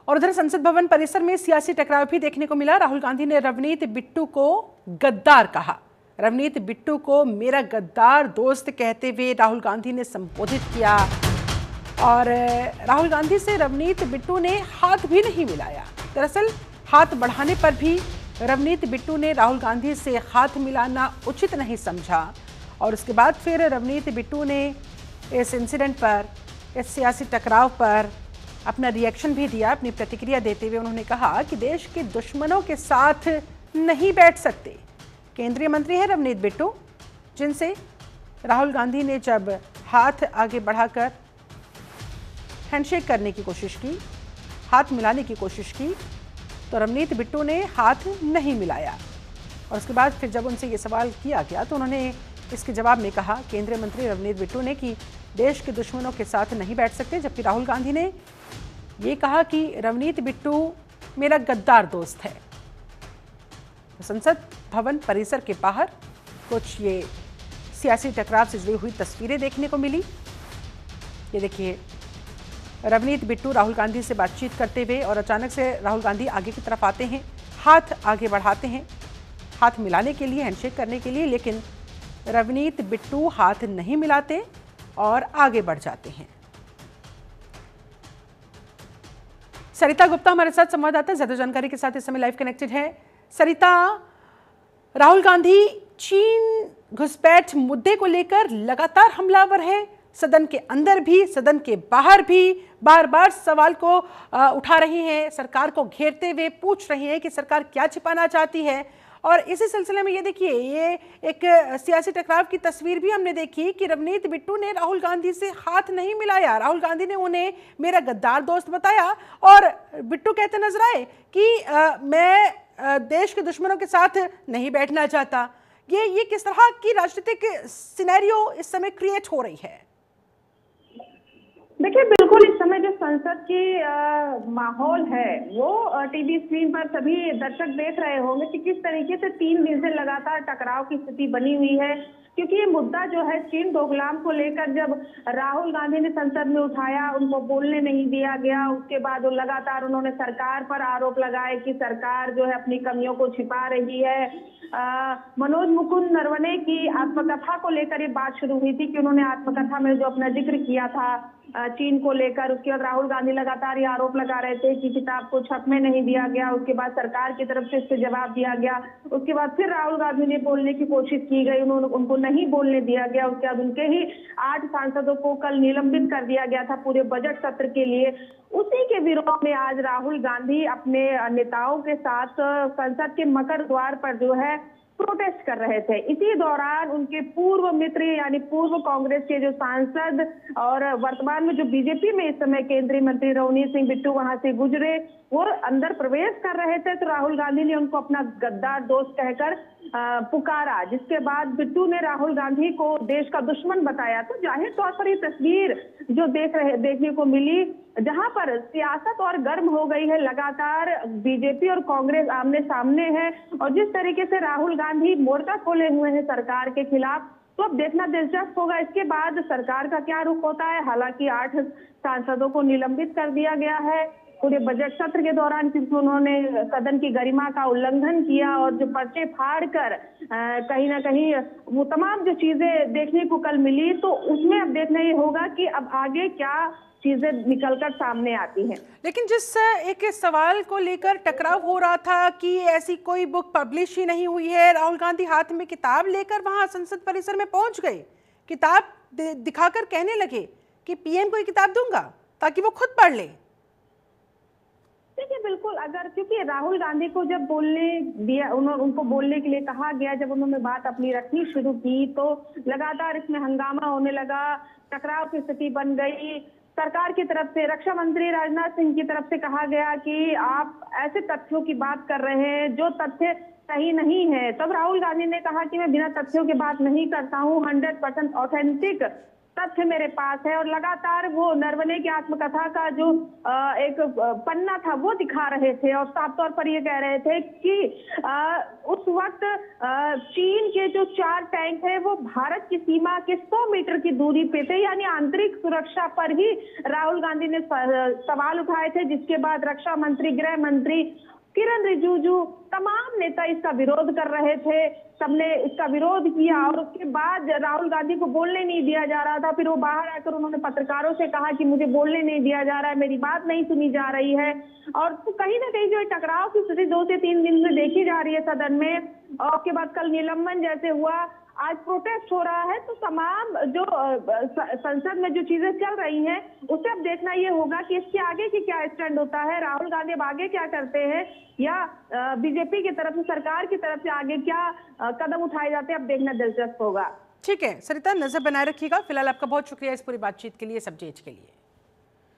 और उधर संसद भवन परिसर में सियासी टकराव भी देखने को मिला। राहुल गांधी ने रवनीत बिट्टू को गद्दार कहा। रवनीत बिट्टू को मेरा गद्दार दोस्त कहते हुए राहुल गांधी ने संबोधित किया और राहुल गांधी से रवनीत बिट्टू ने हाथ भी नहीं मिलाया। दरअसल हाथ बढ़ाने पर भी रवनीत बिट्टू ने राहुल गांधी से हाथ मिलाना उचित नहीं समझा और उसके बाद फिर रवनीत बिट्टू ने इस इंसिडेंट पर, इस सियासी टकराव पर अपना रिएक्शन भी दिया। अपनी प्रतिक्रिया देते हुए उन्होंने कहा कि देश के दुश्मनों के साथ नहीं बैठ सकते। केंद्रीय मंत्री है रवनीत बिट्टू, जिनसे राहुल गांधी ने जब हाथ आगे बढ़ाकर हैंडशेक करने की कोशिश की, हाथ मिलाने की कोशिश की, तो रवनीत बिट्टू ने हाथ नहीं मिलाया। और उसके बाद फिर जब उनसे ये सवाल किया गया तो उन्होंने इसके जवाब में कहा, केंद्रीय मंत्री रवनीत बिट्टू ने, कि देश के दुश्मनों के साथ नहीं बैठ सकते। जबकि राहुल गांधी ने ये कहा कि रवनीत बिट्टू मेरा गद्दार दोस्त है। तो संसद भवन परिसर के बाहर कुछ ये सियासी टकराव से जुड़ी हुई तस्वीरें देखने को मिली। ये देखिए, रवनीत बिट्टू राहुल गांधी से बातचीत करते हुए और अचानक से राहुल गांधी आगे की तरफ आते हैं, हाथ आगे बढ़ाते हैं हाथ मिलाने के लिए, हैंडशेक करने के लिए, लेकिन रवनीत बिट्टू हाथ नहीं मिलाते और आगे बढ़ जाते हैं। सरिता गुप्ता हमारे साथ संवाददाता ज्यादा जानकारी के साथ इस समय लाइव कनेक्टेड है। सरिता, राहुल गांधी चीन घुसपैठ मुद्दे को लेकर लगातार हमलावर है, सदन के अंदर भी सदन के बाहर भी बार बार सवाल को उठा रही हैं, सरकार को घेरते हुए पूछ रही हैं कि सरकार क्या छिपाना चाहती है। और इसी सिलसिले में ये देखिए, ये एक सियासी टकराव की तस्वीर भी हमने देखी कि रवनीत बिट्टू ने राहुल गांधी से हाथ नहीं मिलाया। राहुल गांधी ने उन्हें मेरा गद्दार दोस्त बताया और बिट्टू कहते नजर आए कि मैं देश के दुश्मनों के साथ नहीं बैठना चाहता। ये किस तरह की राजनीतिक सिनेरियो इस समय क्रिएट हो रही है? देखिए, बिल्कुल इस समय जो संसद की माहौल है वो टीवी स्क्रीन पर सभी दर्शक देख रहे होंगे कि किस तरीके से 3 दिन से लगातार टकराव की स्थिति बनी हुई है। क्योंकि ये मुद्दा जो है चीन डोकलाम को लेकर जब राहुल गांधी ने संसद में उठाया, उनको बोलने नहीं दिया गया। उसके बाद वो लगातार उन्होंने सरकार पर आरोप लगाए कि सरकार जो है अपनी कमियों को छिपा रही है। मनोज मुकुंद नरवणे की आत्मकथा को लेकर ये बात शुरू हुई थी कि उन्होंने आत्मकथा में जो अपना जिक्र किया था चीन को लेकर, उसके बाद राहुल गांधी लगातार ये आरोप लगा रहे थे कि किताब को छपने नहीं दिया गया। उसके बाद सरकार की तरफ से इससे जवाब दिया गया। उसके बाद फिर राहुल गांधी ने बोलने की कोशिश की गई, उनको नहीं बोलने दिया गया। उसके बाद उनके ही 8 सांसदों को कल निलंबित कर दिया गया था पूरे बजट सत्र के लिए। उसी के विरोध में आज राहुल गांधी अपने नेताओं के साथ संसद के मकर द्वार पर जो है प्रोटेस्ट कर रहे थे। इसी दौरान उनके पूर्व मित्र यानी पूर्व कांग्रेस के जो सांसद और वर्तमान में जो बीजेपी में इस समय केंद्रीय मंत्री रवनीत सिंह बिट्टू वहां से गुजरे, वो अंदर प्रवेश कर रहे थे तो राहुल गांधी ने उनको अपना गद्दार दोस्त कहकर पुकारा, जिसके बाद बिट्टू ने राहुल गांधी को देश का दुश्मन बताया। तो जाहिर तौर पर ये तस्वीर जो देखने को मिली, जहां पर सियासत और गर्म हो गई है, लगातार बीजेपी और कांग्रेस आमने सामने है और जिस तरीके से राहुल गांधी मोर्चा खोले हुए हैं सरकार के खिलाफ, तो अब देखना दिलचस्प होगा इसके बाद सरकार का क्या रुख होता है। हालांकि 8 सांसदों को निलंबित कर दिया गया है पूरे बजट सत्र के दौरान, क्योंकि उन्होंने सदन की गरिमा का उल्लंघन किया और जो पर्चे फाड़ कर कहीं ना कहीं वो तमाम जो चीजें देखने को कल मिली, तो उसमें अब देखना ये होगा कि अब आगे क्या चीजें निकलकर सामने आती हैं। लेकिन जिस एक सवाल को लेकर टकराव हो रहा था कि ऐसी कोई बुक पब्लिश ही नहीं हुई है, राहुल गांधी हाथ में किताब लेकर वहां संसद परिसर में पहुंच गए, किताब दिखाकर कहने लगे कि पीएम को ये किताब दूंगा ताकि वो खुद पढ़ ले। देखिए, बिल्कुल, अगर क्योंकि राहुल गांधी को जब बोलने दिया, उनको बोलने के लिए कहा गया, जब उन्होंने बात अपनी रखनी शुरू की तो लगातार इसमें हंगामा होने लगा, टकराव की स्थिति बन गई। सरकार की तरफ से रक्षा मंत्री राजनाथ सिंह की तरफ से कहा गया कि आप ऐसे तथ्यों की बात कर रहे हैं जो तथ्य सही नहीं है। तब राहुल गांधी ने कहा कि मैं बिना तथ्यों की बात नहीं करता हूँ, 100% ऑथेंटिक तथ्य मेरे पास है। और लगातार वो नरवणे की आत्मकथा का जो एक पन्ना था वो दिखा रहे थे और साफ तौर पर ये कह रहे थे कि उस वक्त चीन के जो 4 टैंक है वो भारत की सीमा के 100 मीटर की दूरी पे थे, यानी आंतरिक सुरक्षा पर ही राहुल गांधी ने सवाल उठाए थे, जिसके बाद रक्षा मंत्री, गृह मंत्री किरण रिजिजू, तमाम नेता इसका विरोध कर रहे थे। सबने इसका विरोध किया और उसके बाद राहुल गांधी को बोलने नहीं दिया जा रहा था। फिर वो बाहर आकर उन्होंने पत्रकारों से कहा कि मुझे बोलने नहीं दिया जा रहा है, मेरी बात नहीं सुनी जा रही है। और तो कहीं ना कहीं जो टकराव की स्थिति 2 से 3 दिन से देखी जा रही है सदन में, और उसके बाद कल निलंबन जैसे हुआ, आज प्रोटेस्ट हो रहा है, तो तमाम जो संसद में जो चीजें चल रही हैं उसे अब देखना ये होगा कि इसके आगे की क्या स्टैंड होता है, राहुल गांधी अब आगे क्या करते हैं, या बीजेपी की तरफ से, सरकार की तरफ से आगे क्या कदम उठाए जाते हैं, अब देखना दिलचस्प होगा। ठीक है सरिता, नजर बनाए रखिएगा। फिलहाल आपका बहुत शुक्रिया इस पूरी बातचीत के लिए, इस अपडेट के लिए।